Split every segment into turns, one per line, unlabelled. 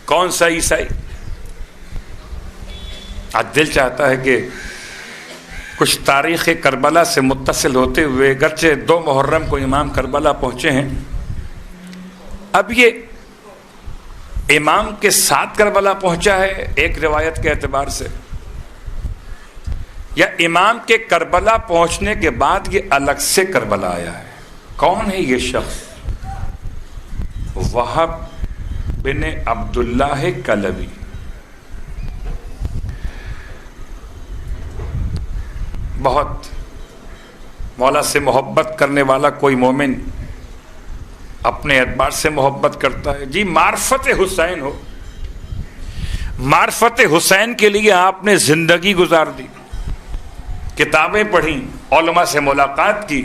کون سا عیسائی؟ آج دل چاہتا ہے کہ کچھ تاریخ کربلا سے متصل ہوتے ہوئے، گرچہ 2 محرم کو امام کربلا پہنچے ہیں، اب یہ امام کے ساتھ کربلا پہنچا ہے ایک روایت کے اعتبار سے، یا امام کے کربلا پہنچنے کے بعد یہ الگ سے کربلا آیا ہے؟ کون ہے یہ شخص؟ وہب بن عبداللہ کلبی۔ بہت مولا سے محبت کرنے والا کوئی مومن اپنے اعتبار سے محبت کرتا ہے، جی معرفت حسین ہو، معرفت حسین کے لیے آپ نے زندگی گزار دی، کتابیں پڑھیں، علماء سے ملاقات کی،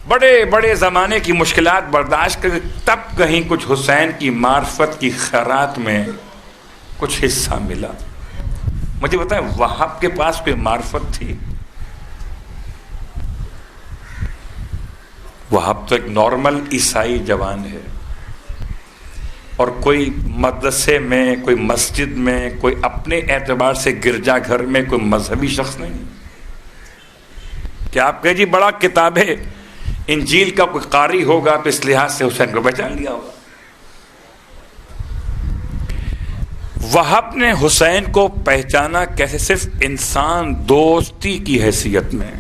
بڑے بڑے زمانے کی مشکلات برداشت کر، تب کہیں کچھ حسین کی معرفت کی خیرات میں کچھ حصہ ملا۔ مجھے بتائیں وہاب کے پاس کوئی معرفت تھی؟ وہاب تو ایک نارمل عیسائی جوان ہے، اور کوئی مدرسے میں، کوئی مسجد میں، کوئی اپنے اعتبار سے گرجا گھر میں کوئی مذہبی شخص نہیں کہ آپ کہیں جی بڑا کتابیں انجیل کا کوئی قاری ہوگا تو اس لحاظ سے حسین کو پہچان لیا ہوگا۔ وہاب نے حسین کو پہچانا کیسے؟ صرف انسان دوستی کی حیثیت میں،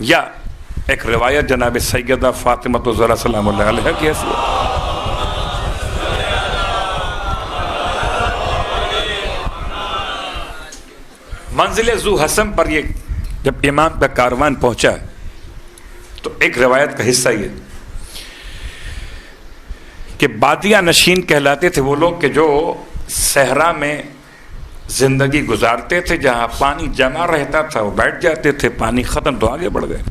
یا ایک روایت جناب سیدہ فاطمہ الزہرا سلام اللہ علیہ کی حیثیت۔ منزل ذو حسن پر یہ جب امام کا کاروان پہنچا تو ایک روایت کا حصہ یہ کہ بادیہ نشین کہلاتے تھے وہ لوگ کہ جو صحرا میں زندگی گزارتے تھے، جہاں پانی جمع رہتا تھا وہ بیٹھ جاتے تھے، پانی ختم تو آگے بڑھ گئے۔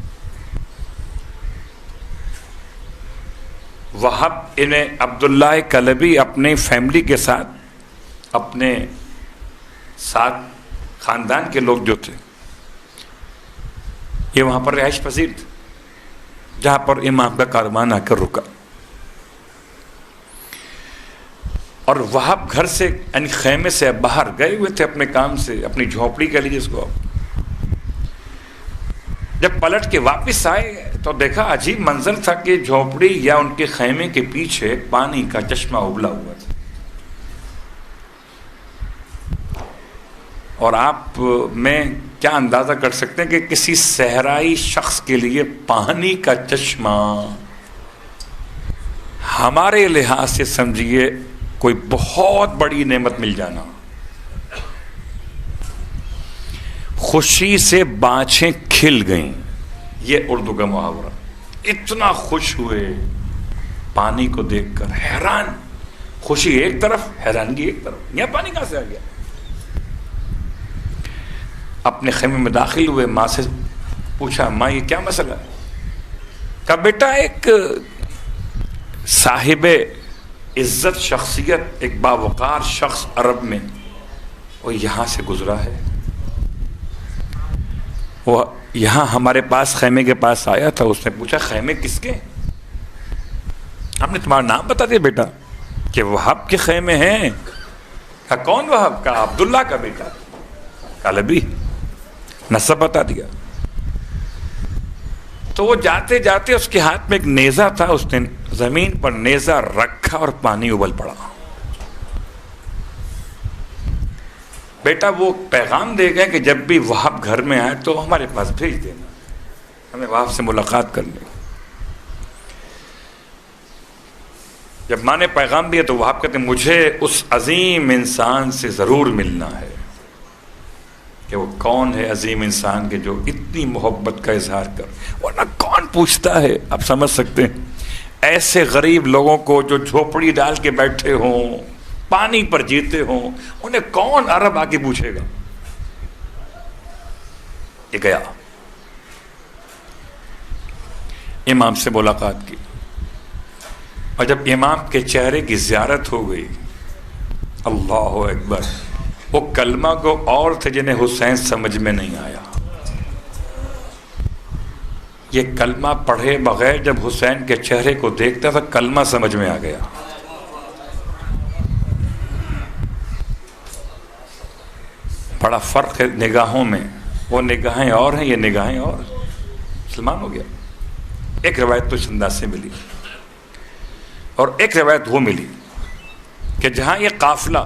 وہاب انہیں عبداللہ کلبی اپنے فیملی کے ساتھ، اپنے ساتھ خاندان کے لوگ جو تھے، یہ وہاں پر رہائش پذیر تھے جہاں پر امام کا کاروان آ کر رکا۔ اور وہاب گھر سے یعنی خیمے سے باہر گئے ہوئے تھے اپنے کام سے، اپنی جھونپڑی کہہ لیجیے اس کو۔ جب پلٹ کے واپس آئے تو دیکھا عجیب منظر تھا کہ جھونپڑی یا ان کے خیمے کے پیچھے پانی کا چشمہ ابلا ہوا تھا۔ اور آپ میں کیا اندازہ کر سکتے ہیں کہ کسی صحرائی شخص کے لیے پانی کا چشمہ ہمارے لحاظ سے سمجھیے کوئی بہت بڑی نعمت مل جانا۔ خوشی سے بانچھیں کھل گئیں، یہ اردو کا محاورہ۔ اتنا خوش ہوئے پانی کو دیکھ کر، حیران، خوشی ایک طرف، حیرانگی ایک طرف، یہاں پانی کہاں سے آ گیا؟ اپنے خیمے میں داخل ہوئے، ماں سے پوچھا ماں یہ کیا مسئلہ ہے؟ کہا بیٹا ایک صاحب عزت شخصیت، ایک باوقار شخص عرب میں وہ یہاں سے گزرا ہے، وہ یہاں ہمارے پاس خیمے کے پاس آیا تھا، اس نے پوچھا خیمے کس کے؟ ہم نے تمہارا نام بتا دیا بیٹا کہ وہاب کے خیمے ہیں۔ کہا کون وہاب؟ کہا عبداللہ کا بیٹا کلبی، نسب بتا دیا۔ تو وہ جاتے جاتے اس کے ہاتھ میں ایک نیزہ تھا، اس نے زمین پر نیزہ رکھا اور پانی ابل پڑا۔ بیٹا وہ پیغام دے گئے کہ جب بھی وہاب گھر میں آئے تو ہمارے پاس بھیج دینا، ہمیں وہاب سے ملاقات کرنی۔ جب ماں نے پیغام دیا تو وہاب کہتے ہیں مجھے اس عظیم انسان سے ضرور ملنا ہے۔ کہ وہ کون ہے عظیم انسان کے جو اتنی محبت کا اظہار کر، ورنہ کون پوچھتا ہے؟ آپ سمجھ سکتے ہیں ایسے غریب لوگوں کو جو جھوپڑی ڈال کے بیٹھے ہوں، پانی پر جیتے ہوں، انہیں کون عرب آ کے پوچھے گا؟ یہ گیا، امام سے ملاقات کی، اور جب امام کے چہرے کی زیارت ہو گئی، اللہ اکبر، وہ کلمہ کو اور تھے جنہیں حسین سمجھ میں نہیں آیا۔ یہ کلمہ پڑھے بغیر جب حسین کے چہرے کو دیکھتا تھا کلمہ سمجھ میں آ گیا۔ بڑا فرق ہے نگاہوں میں، وہ نگاہیں اور ہیں، یہ نگاہیں اور، مسلمان ہو گیا۔ ایک روایت تو اس انداز سے ملی، اور ایک روایت وہ ملی کہ جہاں یہ قافلہ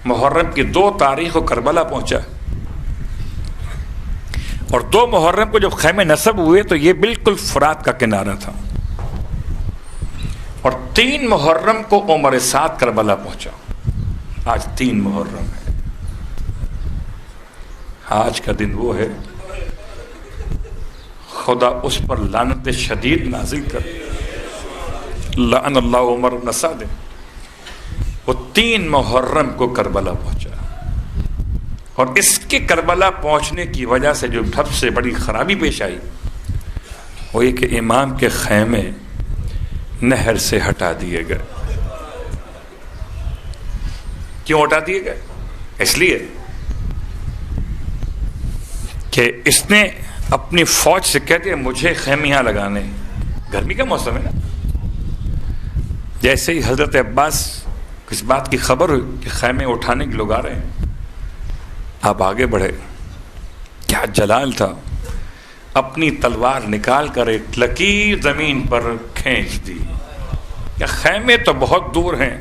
محرم کی 2 تاریخ کو کربلا پہنچا، اور 2 محرم کو جب خیمے نصب ہوئے تو یہ بالکل فرات کا کنارہ تھا، اور 3 محرم کو عمر سعد کربلا پہنچا۔ آج 3 محرم ہے، آج کا دن وہ ہے، خدا اس پر لعنت شدید نازل کر، لعن اللہ عمر بن سعد۔ وہ 3 محرم کو کربلا پہنچا، اور اس کے کربلا پہنچنے کی وجہ سے جو سب سے بڑی خرابی پیش آئی وہ یہ کہ امام کے خیمے نہر سے ہٹا دیے گئے۔ کیوں ہٹا دیے گئے؟ اس لیے کہ اس نے اپنی فوج سے کہہ دیا مجھے خیمے یہاں لگانے، گرمی کا موسم ہے نا۔ جیسے ہی حضرت عباس اس بات کی خبر ہوئی کہ خیمے اٹھانے کے لوگ آ رہے ہیں، آپ آگے بڑھے، کیا جلال تھا، اپنی تلوار نکال کر ایک لکیر زمین پر کھینچ دی کہ خیمے تو بہت دور ہیں،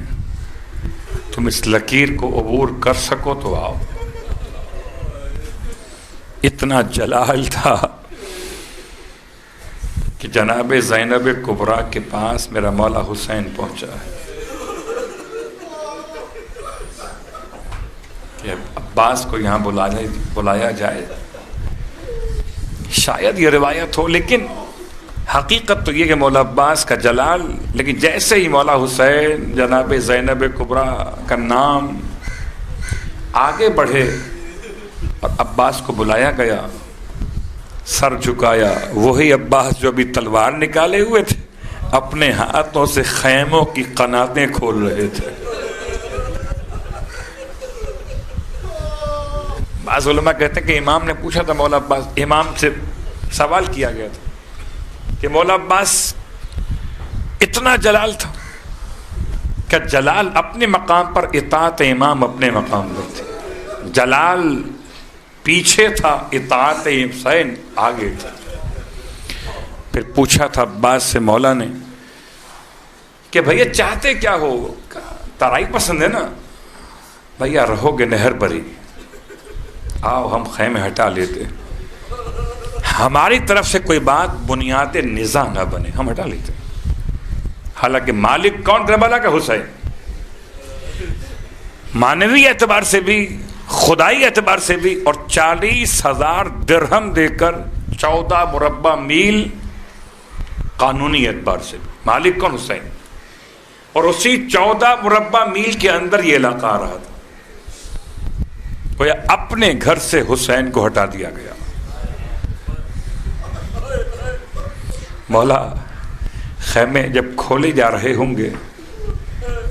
تم اس لکیر کو عبور کر سکو تو آؤ۔ اتنا جلال تھا کہ جناب زینب کبریٰ کے پاس میرا مولا حسین پہنچا ہے کہ عباس کو یہاں بلایا جائے۔ شاید یہ روایت ہو، لیکن حقیقت تو یہ کہ مولا عباس کا جلال، لیکن جیسے ہی مولا حسین جناب زینب کبریٰ کا نام آگے بڑھے اور عباس کو بلایا گیا، سر جھکایا، وہی عباس جو ابھی تلوار نکالے ہوئے تھے اپنے ہاتھوں سے خیموں کی قناتیں کھول رہے تھے۔ بعض علماء کہتے ہیں کہ امام نے پوچھا تھا مولا عباس، امام سے سوال کیا گیا تھا کہ مولا عباس اتنا جلال تھا کہ جلال اپنے مقام پر، اطاعت امام اپنے مقام پر تھی، جلال پیچھے تھا، اطاعت حسین آگے تھا۔ پھر پوچھا تھا عباس سے مولا نے کہ بھیا چاہتے کیا ہو؟ ترائی پسند ہے نا؟ بھیا رہو گے نہر بری، آؤ ہم خیمے ہٹا لیتے، ہماری طرف سے کوئی بات بنیاد نزاع نہ بنے، ہم ہٹا لیتے۔ حالانکہ مالک کون؟ کربلا کا حسین۔ معنوی اعتبار سے بھی، خدائی اعتبار سے بھی، اور 40,000 درہم دے کر 14 مربع میل قانونی اعتبار سے بھی مالک کون؟ حسین۔ اور اسی 14 مربع میل کے اندر یہ علاقہ آ رہا تھا، گویا اپنے گھر سے حسین کو ہٹا دیا گیا۔ مولا خیمے جب کھولے جا رہے ہوں گے،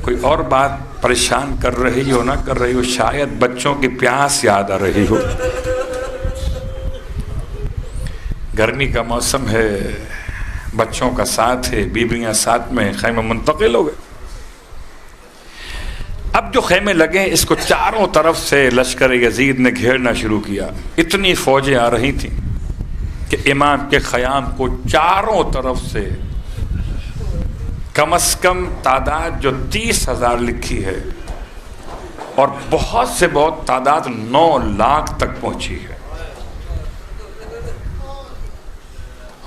کوئی اور بات پریشان کر رہی ہو نہ کر رہی ہو، شاید بچوں کی پیاس یاد آ رہی ہو، گرمی کا موسم ہے، بچوں کا ساتھ ہے، بیویاں ساتھ میں، خیمے منتقل ہو گئے۔ اب جو خیمے لگے اس کو چاروں طرف سے لشکر یزید نے گھیرنا شروع کیا، اتنی فوجیں آ رہی تھیں کہ امام کے خیام کو چاروں طرف سے کم از کم تعداد جو 30,000 لکھی ہے، اور بہت سے بہت تعداد 9 لاکھ تک پہنچی ہے۔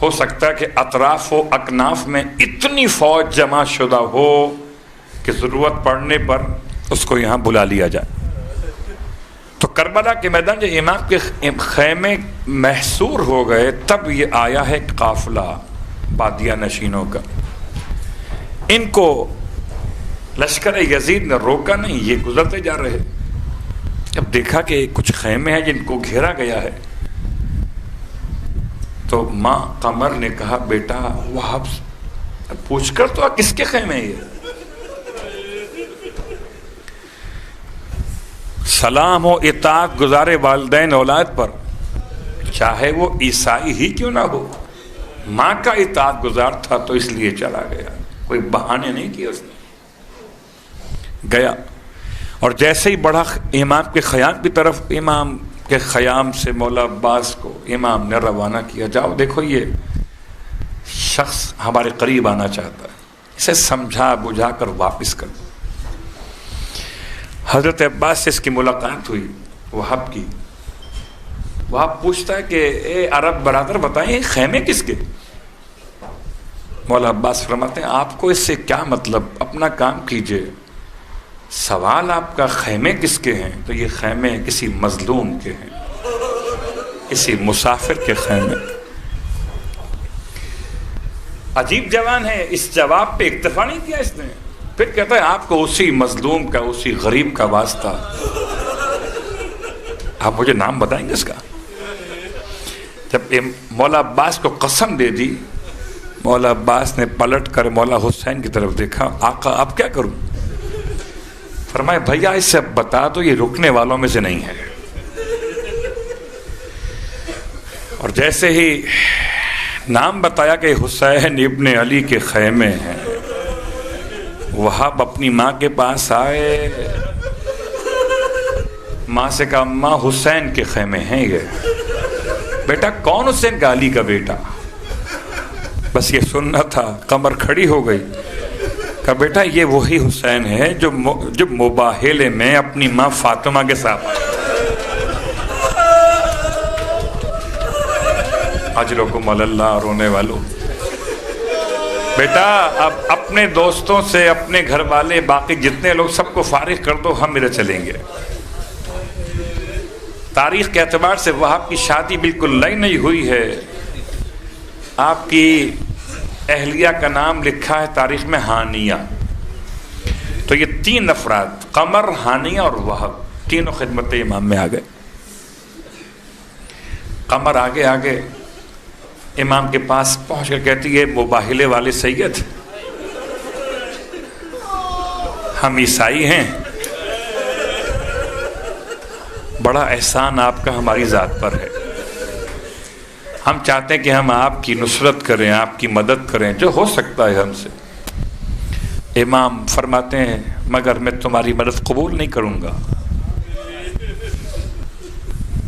ہو سکتا ہے کہ اطراف و اکناف میں اتنی فوج جمع شدہ ہو کہ ضرورت پڑنے پر اس کو یہاں بلا لیا جائے۔ تو کربلا کے میدان جب امام کے خیمے محصور ہو گئے، تب یہ آیا ہے قافلہ بادیہ نشینوں کا۔ ان کو لشکر یزید نے روکا نہیں، یہ گزرتے جا رہے۔ جب دیکھا کہ کچھ خیمے ہیں جن کو گھیرا گیا ہے، تو ماں قمر نے کہا بیٹا وہاں پوچھ کر تو کس کے خیمے ہیں یہ؟ سلام ہو اطاعت گزار والدین اولاد پر، چاہے وہ عیسائی ہی کیوں نہ ہو، ماں کا اطاعت گزار تھا تو اس لیے چلا گیا، کوئی بہانے نہیں کیے اس نے، گیا۔ اور جیسے ہی بڑھا امام کے خیام کی طرف، امام کے خیام سے مولا عباس کو امام نے روانہ کیا، جاؤ دیکھو یہ شخص ہمارے قریب آنا چاہتا ہے، اسے سمجھا بجھا کر واپس کر دو۔ حضرت عباس سے اس کی ملاقات ہوئی وہاب کی۔ وہاب پوچھتا ہے کہ اے عرب برادر بتائیں یہ خیمے کس کے؟ مولا عباس فرماتے ہیں آپ کو اس سے کیا مطلب، اپنا کام کیجئے، سوال آپ کا خیمے کس کے ہیں؟ تو یہ خیمے کسی مظلوم کے ہیں، کسی مسافر کے خیمے۔ عجیب جوان ہے، اس جواب پہ اکتفا نہیں کیا اس نے، پھر کہتا ہے آپ کو اسی مظلوم کا، اسی غریب کا واسطہ، آپ مجھے نام بتائیں گے اس کا؟ جب مولا عباس کو قسم دے دی، مولا عباس نے پلٹ کر مولا حسین کی طرف دیکھا، آقا اب کیا کروں؟ فرمائے بھیا اس سے بتا دو یہ رکنے والوں میں سے نہیں ہے۔ اور جیسے ہی نام بتایا کہ حسین ابن علی کے خیمے ہیں، وہاب اپنی ماں کے پاس آئے، ماں سے کہا ماں حسین کے خیمے ہیں یہ۔ بیٹا کون حسین کا؟ علی کا بیٹا۔ بس یہ سننا تھا، کمر کھڑی ہو گئی، کہا بیٹا یہ وہی حسین ہے جو مباہلے میں اپنی ماں فاطمہ کے ساتھ آیا۔ اجرکم اللہ، رونے والوں، بیٹا اب اپنے دوستوں سے، اپنے گھر والے، باقی جتنے لوگ سب کو فارغ کر دو، ہم ادھر چلیں گے۔ تاریخ کے اعتبار سے وہاب کی شادی بالکل نئی نہیں ہوئی ہے، آپ کی اہلیہ کا نام لکھا ہے تاریخ میں ہانیہ۔ تو یہ تین افراد، قمر، ہانیہ اور وہب، تینوں خدمت امام میں آ گئے۔ قمر آگے آگے امام کے پاس پہنچ کر کہتی ہے مباہلے والے سید، ہم عیسائی ہیں، بڑا احسان آپ کا ہماری ذات پر ہے، ہم چاہتے ہیں کہ ہم آپ کی نصرت کریں، آپ کی مدد کریں، جو ہو سکتا ہے ہم سے۔ امام فرماتے ہیں مگر میں تمہاری مدد قبول نہیں کروں گا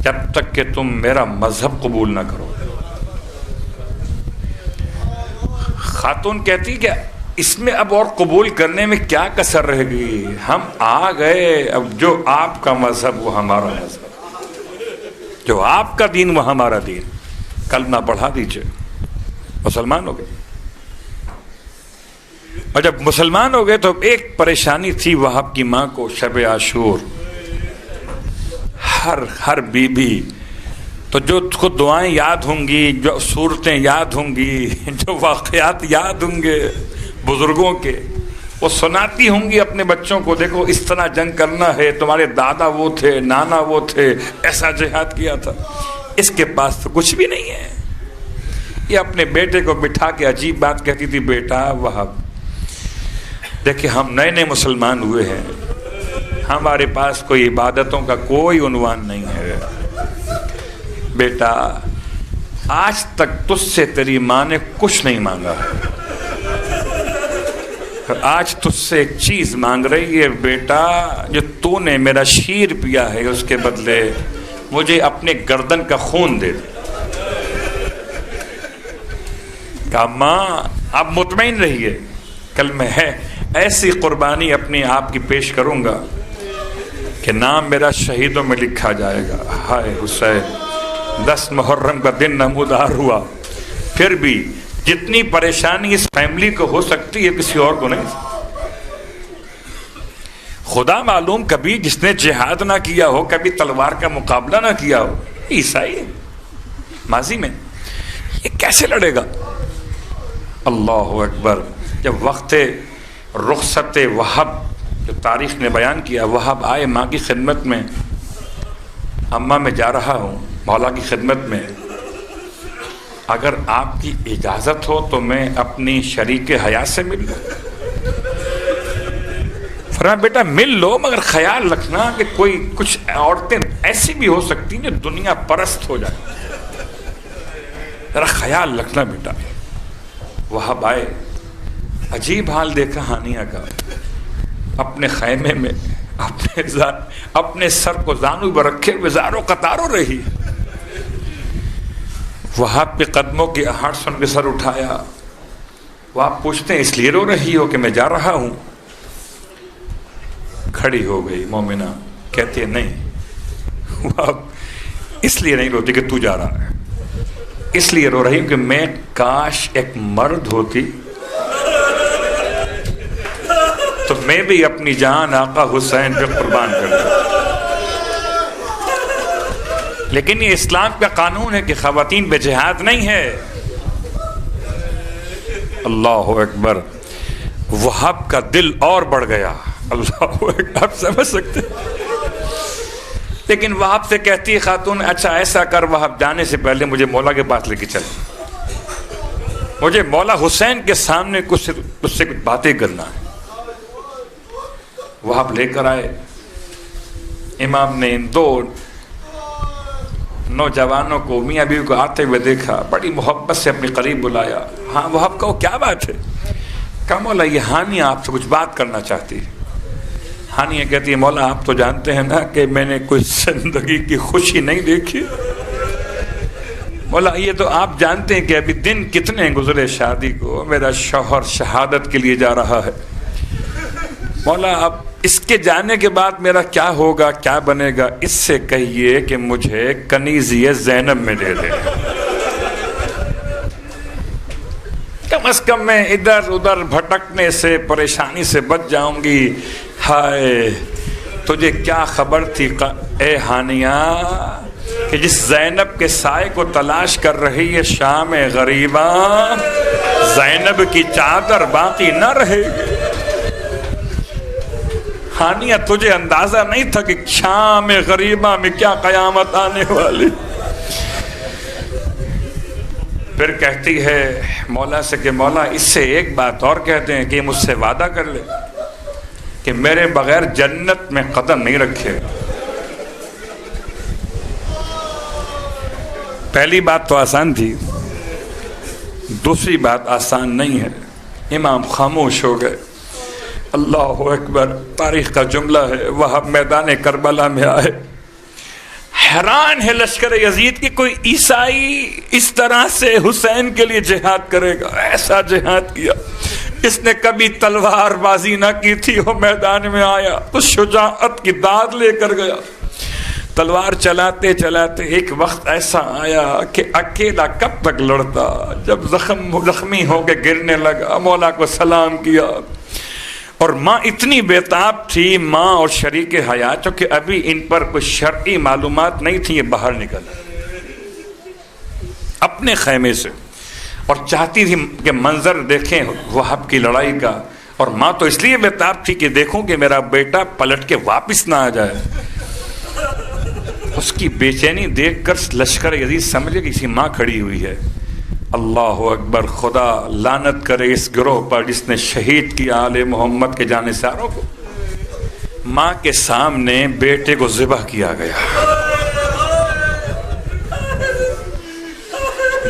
جب تک کہ تم میرا مذہب قبول نہ کرو۔ خاتون کہتی کہ اس میں اب اور قبول کرنے میں کیا کسر رہ گئی، ہم آ گئے، اب جو آپ کا مذہب وہ ہمارا مذہب، جو آپ کا دین وہ ہمارا دین، کلمہ پڑھا دیجئے، مسلمان ہو گئے۔ اور جب مسلمان ہو گئے تو ایک پریشانی تھی وہاب کی ماں کو، شب عاشور، ہر بی بی تو جو اس کو دعائیں یاد ہوں گی، جو صورتیں یاد ہوں گی، جو واقعات یاد ہوں گے بزرگوں کے، وہ سناتی ہوں گی اپنے بچوں کو، دیکھو اس طرح جنگ کرنا ہے، تمہارے دادا وہ تھے، نانا وہ تھے، ایسا جہاد کیا تھا۔ اس کے پاس تو کچھ بھی نہیں ہے۔ یہ اپنے بیٹے کو بٹھا کے عجیب بات کہتی تھی، بیٹا وہاب دیکھیں ہم نئے نئے مسلمان ہوئے ہیں، ہمارے پاس کوئی عبادتوں کا کوئی عنوان نہیں ہے، بیٹا آج تک تجھ سے تیری ماں نے کچھ نہیں مانگا، آج تجھ سے ایک چیز مانگ رہی ہے، بیٹا جو تو نے میرا شیر پیا ہے اس کے بدلے مجھے اپنے گردن کا خون دے دے۔ کہا ماں آپ مطمئن رہیے، کل میں ہے ایسی قربانی اپنے آپ کی پیش کروں گا کہ نام میرا شہیدوں میں لکھا جائے گا۔ ہائے حسین، 10 محرم کا دن نمودار ہوا، پھر بھی جتنی پریشانی اس فیملی کو ہو سکتی ہے کسی اور کو نہیں۔ خدا معلوم کبھی جس نے جہاد نہ کیا ہو، کبھی تلوار کا مقابلہ نہ کیا ہو، عیسائی ماضی میں یہ کیسے لڑے گا؟ اللہ اکبر۔ جب وقت رخصت وہب جو تاریخ نے بیان کیا، وہب آئے ماں کی خدمت میں، اماں میں جا رہا ہوں مولا کی خدمت میں، اگر آپ کی اجازت ہو تو میں اپنی شریک حیات سے مل لوں۔ فرمایا بیٹا مل لو، مگر خیال رکھنا کہ کوئی کچھ عورتیں ایسی بھی ہو سکتی ہیں جو دنیا پرست ہو جائے، ذرا خیال رکھنا بیٹا۔ وہاب آئے، عجیب حال دیکھا ہانیہ کا، اپنے خیمے میں اپنے سر کو زانو پر رکھے ہوئے زاروں قطاروں رہی. وہاب کے قدموں کی آہٹ سن کے سر اٹھایا. وہ آپ پوچھتے ہیں اس لیے رو رہی ہو کہ میں جا رہا ہوں؟ کھڑی ہو گئی مومنہ. کہتی ہے نہیں، وہ اس لیے نہیں روتی کہ تو جا رہا ہے، اس لیے رو رہی ہوں کہ میں کاش ایک مرد ہوتی تو میں بھی اپنی جان آقا حسین پہ قربان کرتا. لیکن یہ اسلام کا قانون ہے کہ خواتین پہ جہاد نہیں ہے. اللہ اکبر. وہاب کا دل اور بڑھ گیا. اللہ اکبر. آپ سمجھ سکتے. لیکن وہاب سے کہتی ہے خاتون اچھا ایسا کر وہاب جانے سے پہلے مجھے مولا کے پاس لے کے چل، مجھے مولا حسین کے سامنے اس سے کچھ باتیں کرنا ہے. وہاب لے کر آئے. امام نے ان دو نوجوانوں کو میاں بیوی کو آتے ہوئے دیکھا، بڑی محبت سے اپنے قریب بلایا. ہاں وہاب کہو کیا بات ہے؟ کہا مولا یہ ہانیہ آپ سے کچھ بات کرنا چاہتی ہے. ہانیہ کہتی ہے مولا آپ تو جانتے ہیں نا کہ میں نے کوئی زندگی کی خوشی نہیں دیکھی. مولا یہ تو آپ جانتے ہیں کہ ابھی دن کتنے گزرے شادی کو، میرا شوہر شہادت کے لیے جا رہا ہے. مولا اب اس کے جانے کے بعد میرا کیا ہوگا، کیا بنے گا؟ اس سے کہیے کہ مجھے کنیزی زینب میں دے دے، کم از کم میں ادھر ادھر بھٹکنے سے پریشانی سے بچ جاؤں گی. ہائے تجھے کیا خبر تھی اے ہانیہ کہ جس زینب کے سائے کو تلاش کر رہی ہے شام غریبہ، زینب کی چادر باقی نہ رہے گی. ہانیہ تجھے اندازہ نہیں تھا کہ شام غریبہ میں کیا قیامت آنے والی. پھر کہتی ہے مولا سے کہ مولا اس سے ایک بات اور کہتے ہیں کہ مجھ سے وعدہ کر لے کہ میرے بغیر جنت میں قدم نہیں رکھے. پہلی بات تو آسان تھی، دوسری بات آسان نہیں ہے. امام خاموش ہو گئے. اللہ اکبر. تاریخ کا جملہ ہے وہاب میدان کربلا میں آئے. حیران ہے لشکر یزید کی کوئی عیسائی اس طرح سے حسین کے لیے جہاد کرے گا. ایسا جہاد کیا اس نے کبھی تلوار بازی نہ کی تھی. وہ میدان میں آیا تو شجاعت کی داد لے کر گیا. تلوار چلاتے چلاتے ایک وقت ایسا آیا کہ اکیلا کب تک لڑتا. جب زخمی ہو کے گرنے لگا مولا کو سلام کیا. اور ماں اتنی بیتاب تھی، ماں اور شریک حیات، کہ ابھی ان پر کچھ شرعی معلومات نہیں تھی. یہ باہر نکل اپنے خیمے سے اور چاہتی تھی کہ منظر دیکھیں وہاب کی لڑائی کا. اور ماں تو اس لیے بیتاب تھی کہ دیکھوں کہ میرا بیٹا پلٹ کے واپس نہ آ جائے. اس کی بے چینی دیکھ کر لشکر یزید سمجھے کہ اسی ماں کھڑی ہوئی ہے. اللہ اکبر. خدا لعنت کرے اس گروہ پر جس نے شہید کیا آل محمد کے جانثاروں کو. ماں کے سامنے بیٹے کو ذبح کیا گیا.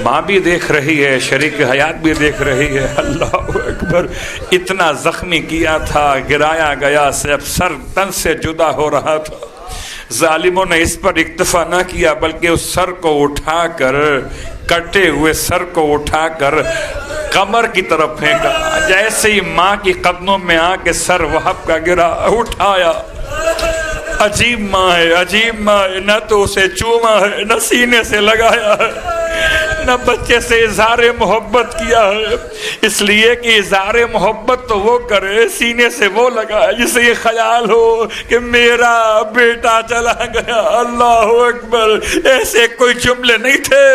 ماں بھی دیکھ رہی ہے، شریک حیات بھی دیکھ رہی ہے. اللہ اکبر. اتنا زخمی کیا تھا، گرایا گیا، صرف سر تن سے جدا ہو رہا تھا. ظالموں نے اس پر اکتفا نہ کیا بلکہ اس سر کو اٹھا کر، کٹے ہوئے سر کو اٹھا کر قمر کی طرف پھینکا. جیسے ہی ماں کی قدموں میں آ کے سر وہاب کا گرا، اٹھایا. عجیب ماں ہے، عجیب ماں ہے. نہ تو اسے چوما ہے، نہ سینے سے لگایا ہے، نہ بچے سے اظہار محبت کیا ہے. اس لیے کہ اظہار محبت تو وہ کرے، سینے سے وہ لگائے جسے یہ خیال ہو کہ میرا بیٹا چلا گیا. اللہ اکبر. ایسے کوئی جملے نہیں تھے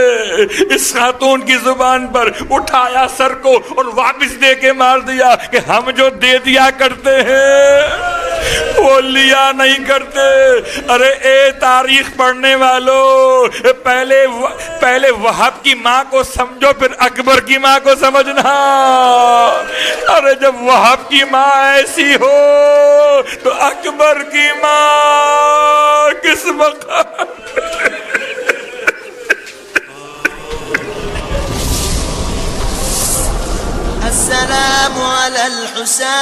اس خاتون کی زبان پر. اٹھایا سر کو اور واپس دے کے مار دیا کہ ہم جو دے دیا کرتے ہیں وہ لیا نہیں کرتے. ارے اے تاریخ پڑھنے والوں، پہلے وہاب کی ماں کو سمجھو پھر اکبر کی ماں کو سمجھنا. ارے جب وہاب کی ماں ایسی ہو تو اکبر کی ماں کس مقام.
السلام علی الحسین